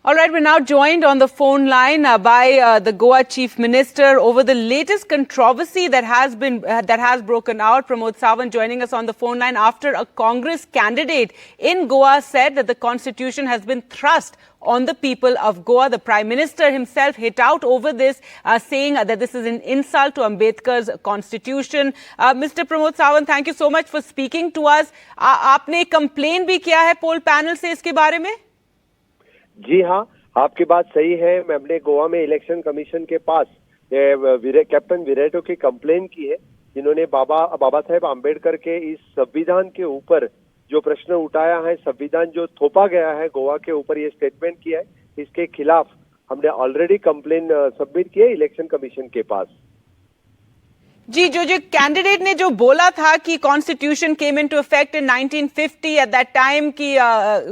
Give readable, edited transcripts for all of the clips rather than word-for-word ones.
All right, we're now joined on the phone line by the Goa Chief Minister over the latest controversy that has broken out. Pramod Sawant joining us on the phone line after a Congress candidate in Goa said that the constitution has been thrust on the people of Goa. The Prime Minister himself hit out over this, saying that this is an insult to Ambedkar's constitution. Mr. Pramod Sawant, thank you so much for speaking to us. आपने complain भी किया है poll panel से इसके बारे में? जी हाँ, आपकी बात सही है। हमने गोवा में इलेक्शन कमीशन के पास कैप्टन विरेटो की कंप्लेन की है, जिन्होंने बाबा साहेब आम्बेडकर के इस संविधान के ऊपर जो प्रश्न उठाया है, संविधान जो थोपा गया है गोवा के ऊपर, ये स्टेटमेंट किया है। इसके खिलाफ हमने ऑलरेडी कंप्लेन सबमिट की है इलेक्शन कमीशन के पास। जी, जो कैंडिडेट ने जो बोला था कि constitution came into effect in 1950 at that time कि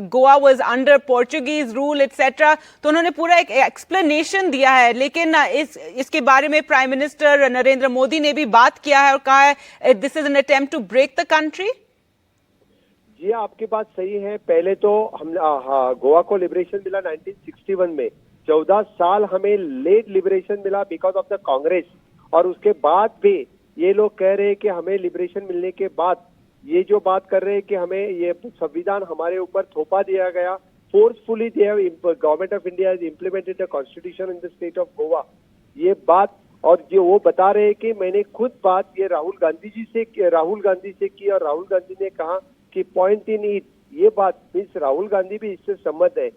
Goa was under Portuguese rule etcetera, तो उन्होंने पूरा एक एक्सप्लेनेशन दिया है। लेकिन इसके बारे में प्राइम मिनिस्टर नरेंद्र मोदी ने भी बात किया है और कहा है this is an attempt to break the country. जी, आपकी बात सही है। पहले तो हम गोवा को लिबरेशन मिला 1961 में। 14 साल हमें लेट लिबरेशन मिला बिकॉज ऑफ द कांग्रेस, और उसके बाद भी ये लोग कह रहे हैं कि हमें लिबरेशन मिलने के बाद ये जो बात कर रहे हैं कि हमें ये संविधान हमारे ऊपर थोपा दिया गया, forcefully government of India has implemented the constitution in the state of Goa, ये बात। और जो वो बता रहे हैं कि मैंने खुद बात ये राहुल गांधी से की, और राहुल गांधी ने कहा कि पॉइंट इन इट, ये बात मीन्स राहुल गांधी भी इससे सहमत है।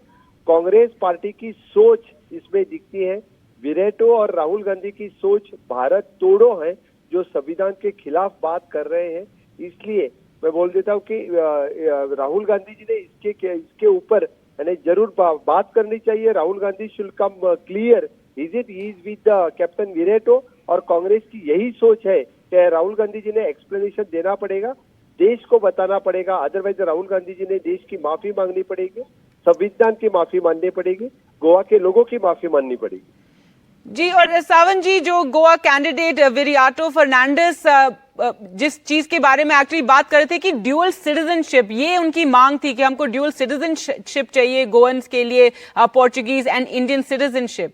कांग्रेस पार्टी की सोच इसमें दिखती है, विरेटो और राहुल गांधी की सोच भारत तोड़ो है, जो संविधान के खिलाफ बात कर रहे हैं। इसलिए मैं बोल देता हूँ कि राहुल गांधी जी ने इसके ऊपर यानी जरूर बात करनी चाहिए। Rahul Gandhi should come clear is with the captain विरेटो, और कांग्रेस की यही सोच है कि राहुल गांधी जी ने एक्सप्लेनेशन देना पड़ेगा, देश को बताना पड़ेगा। अदरवाइज राहुल गांधी जी ने देश की माफी मांगनी पड़ेगी, संविधान की माफी माननी पड़ेगी, गोवा के लोगों की माफी माननी पड़ेगी। जी, और सावंत जी, जो गोवा कैंडिडेट विरियाटो फर्नांडिस जिस चीज के बारे में एक्चुअली बात कर रहे थे कि ड्यूअल सिटीजनशिप, ये उनकी मांग थी कि हमको ड्यूअल सिटीजनशिप चाहिए गोवंस के लिए, पोर्चुगीज एंड इंडियन सिटीजनशिप।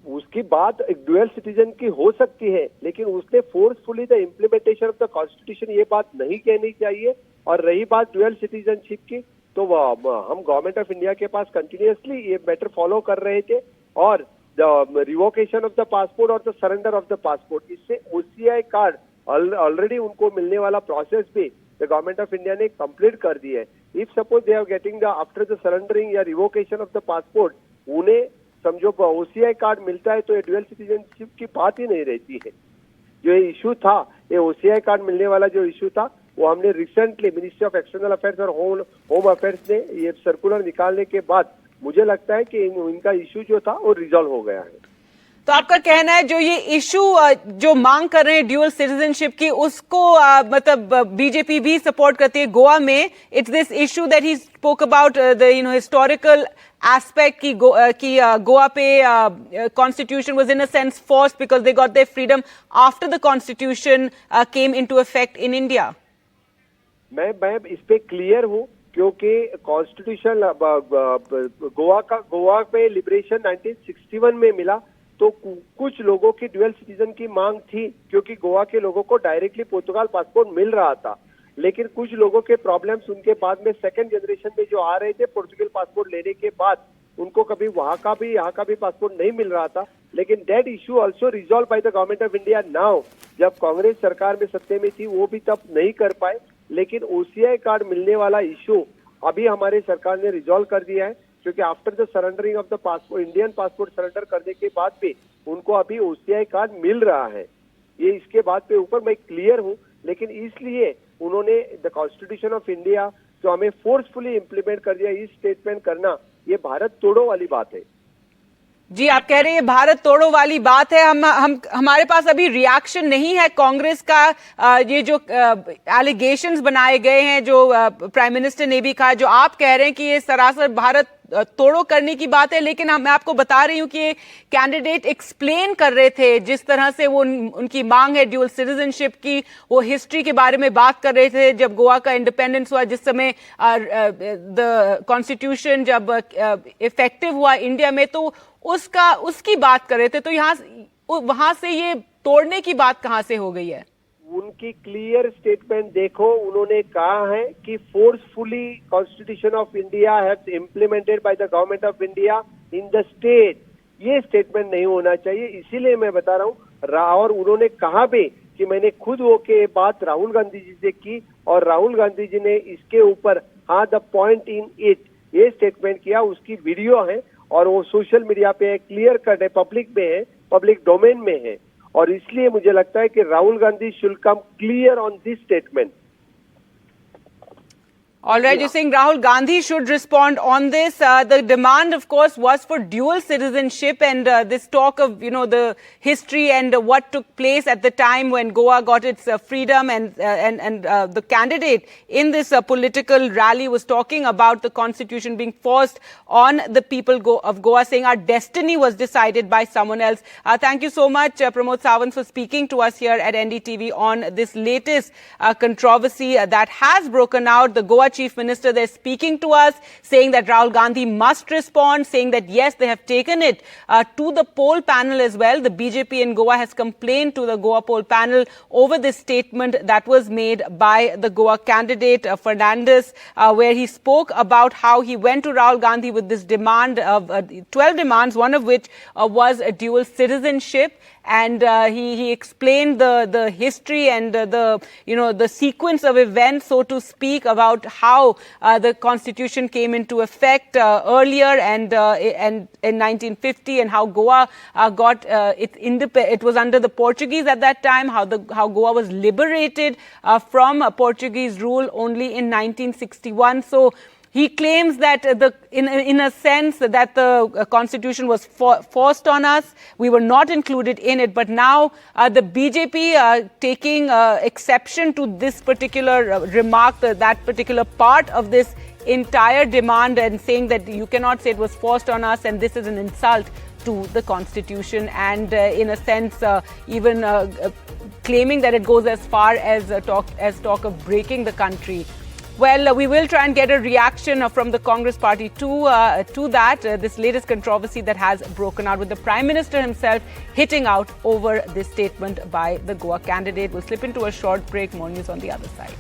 उसकी बात एक ड्यूअल सिटीजन की हो सकती है, लेकिन उसने forcefully the implementation of the constitution ये बात नहीं कहनी चाहिए। और रही बात ड्यूअल सिटीजनशिप की, तो हम गवर्नमेंट ऑफ इंडिया के पास कंटिन्यूअसली ये मैटर फॉलो कर रहे थे, और the revocation of the passport और the surrender of the passport, इससे ओसीआई कार्ड ऑलरेडी उनको मिलने वाला प्रोसेस भी द गवर्नमेंट ऑफ इंडिया ने कंप्लीट कर दिया है। If suppose they are getting the after the surrendering या रिवोकेशन ऑफ द पासपोर्ट, उन्हें समझो ओसीआई कार्ड मिलता है, तो ये ड्यूअल सिटीजनशिप की बात ही नहीं रहती है। जो ये इशू था, ये ओसीआई कार्ड मिलने वाला जो इशू था, वो हमने recently ministry of external affairs और होम अफेयर्स ने ये सर्कुलर निकालने के बाद मुझे लगता है कि इनका इशू जो था वो रिजॉल्व हो गया है। तो आपका कहना है जो ये इशू जो मांग कर रहे हैं ड्यूअल सिटीजनशिप की, उसको मतलब बीजेपी भी सपोर्ट करती है गोवा में। It's this issue that he spoke about the historical aspect की गोवा पे constitution was in a sense forced because they got their freedom after the constitution came into effect in India. मैं इस पे clear हूँ, क्योंकि कॉन्स्टिट्यूशन गोवा पे liberation 1961 में मिला, तो कुछ लोगों की ड्यूअल सिटीजन की मांग थी, क्योंकि गोवा के लोगों को डायरेक्टली पुर्तगाल पासपोर्ट मिल रहा था। लेकिन कुछ लोगों के प्रॉब्लम्स उनके बाद में सेकंड जनरेशन में जो आ रहे थे पुर्तगाल पासपोर्ट लेने के बाद, उनको कभी वहां का भी यहाँ का भी पासपोर्ट नहीं मिल रहा था। लेकिन that issue also resolve by the government of India now. जब कांग्रेस सरकार में सत्ते में थी, वो भी तब नहीं कर पाए, लेकिन ओसीआई कार्ड मिलने वाला इशू अभी हमारे सरकार ने रिजॉल्व कर दिया है, क्योंकि after the surrendering of the passport, Indian passport surrender करने के बाद भी उनको अभी ओसीआई कार्ड मिल रहा है। ये इसके बाद पे ऊपर मैं क्लियर हूँ, लेकिन इसलिए उन्होंने द कॉन्स्टिट्यूशन ऑफ इंडिया जो हमें फोर्सफुली इम्प्लीमेंट कर दिया, इस स्टेटमेंट करना ये भारत तोड़ो वाली बात है। जी, आप कह रहे हैं भारत तोड़ो वाली बात है। हमारे पास अभी रिएक्शन नहीं है कांग्रेस का। ये जो एलिगेशंस बनाए गए हैं, जो प्राइम मिनिस्टर ने भी कहा, जो आप कह रहे हैं कि ये सरासर भारत तोड़ो करने की बात है, लेकिन मैं आपको बता रही हूं कि ये कैंडिडेट एक्सप्लेन कर रहे थे जिस तरह से वो उनकी मांग है ड्यूअल सिटीजनशिप की, वो हिस्ट्री के बारे में बात कर रहे थे जब गोवा का इंडिपेंडेंस हुआ, जिस समय द कॉन्स्टिट्यूशन जब इफेक्टिव हुआ इंडिया में, तो उसकी बात कर रहे थे। तो वहां से ये तोड़ने की बात कहां से हो गई है? उनकी क्लियर स्टेटमेंट देखो, उन्होंने कहा है कि forcefully constitution of India have implemented by the government of India in the state. ये स्टेटमेंट नहीं होना चाहिए, इसीलिए मैं बता रहा हूँ। और उन्होंने कहा भी कि मैंने खुद वो के बात राहुल गांधी जी से की और राहुल गांधी जी ने इसके ऊपर हाँ द पॉइंट इन इट ये स्टेटमेंट किया। उसकी वीडियो है और वो सोशल मीडिया पे क्लियर कट है, पब्लिक में है, पब्लिक डोमेन में है। और इसलिए मुझे लगता है कि Rahul Gandhi should come clear on this statement. All right, you're saying Rahul Gandhi should respond on this. The demand, of course, was for dual citizenship, and this talk of, the history and what took place at the time when Goa got its freedom, and the candidate in this political rally was talking about the constitution being forced on the people of Goa, saying our destiny was decided by someone else. Thank you so much, Pramod Sawant, for speaking to us here at NDTV on this latest controversy that has broken out. The Goa Chief Minister, they're speaking to us, saying that Rahul Gandhi must respond, saying that yes, they have taken it to the poll panel as well. The BJP in Goa has complained to the Goa poll panel over this statement that was made by the Goa candidate Fernandes, where he spoke about how he went to Rahul Gandhi with this demand of 12 demands, one of which was a dual citizenship. And he explained the history and the sequence of events, so to speak, about how the constitution came into effect earlier and in 1950, and how Goa got its independence. It was under the Portuguese at that time. How Goa was liberated from Portuguese rule only in 1961. So he claims that in a sense that the constitution was forced on us. We were not included in it. But now the BJP taking exception to this particular remark, that particular part of this entire demand, and saying that you cannot say it was forced on us, and this is an insult to the constitution, and in a sense even claiming that it goes as far as talk of breaking the country. Well, we will try and get a reaction from the Congress party to that, this latest controversy that has broken out, with the Prime Minister himself hitting out over this statement by the Goa candidate. We'll slip into a short break. More news on the other side.